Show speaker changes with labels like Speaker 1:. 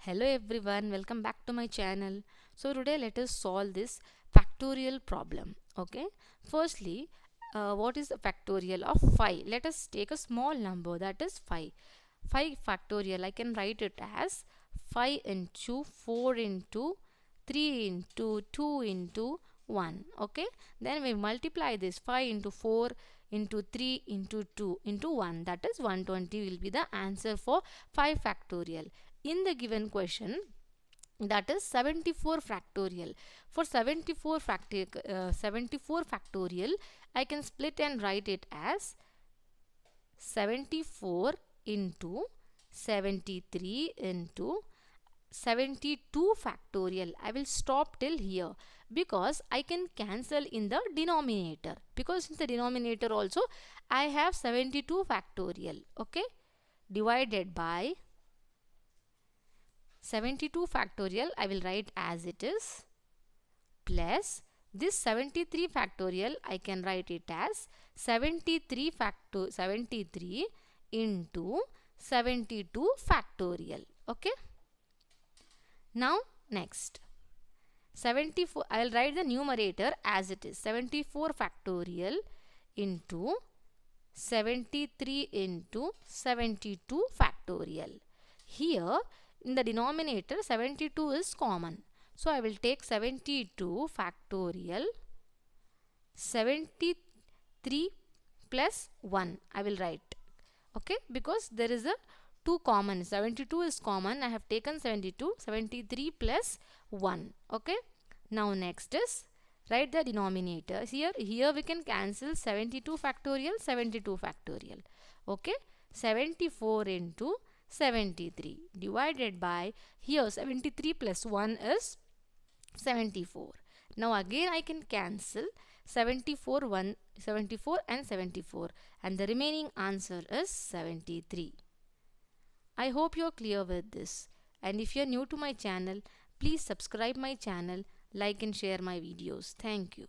Speaker 1: Hello everyone, welcome back to my channel. So today let us solve this factorial problem. Okay, firstly, what is the factorial of 5? Let us take a small number, that is 5. 5 factorial, I can write it as 5 into 4 into 3 into 2 into 1. Okay, then we multiply this 5 into 4 into 3 into 2 into 1, that is 120 will be the answer for 5 factorial. In the given question, that is 74 factorial. For 74 factorial, I can split and write it as 74 into 73 into 72 factorial. I will stop till here because I can cancel in the denominator, because in the denominator also I have 72 factorial. Okay, divided by 72 factorial, I will write as it is, plus this 73 factorial, I can write it as 73 into 72 factorial. Okay, now next 74, I will write the numerator as it is, 74 factorial into 73 into 72 factorial. Here in the denominator 72 is common, so I will take 72 factorial 73 plus 1 I will write. Okay, because there is a 2 common, 72 is common, I have taken 72, 73 plus 1. Okay, now next is write the denominator. Here we can cancel 72 factorial, 72 factorial. Okay, 74 into 73 divided by, here 73 plus 1 is 74. Now again I can cancel 74 and 74, and the remaining answer is 73. I hope you are clear with this, and if you are new to my channel, please subscribe my channel, like and share my videos. Thank you.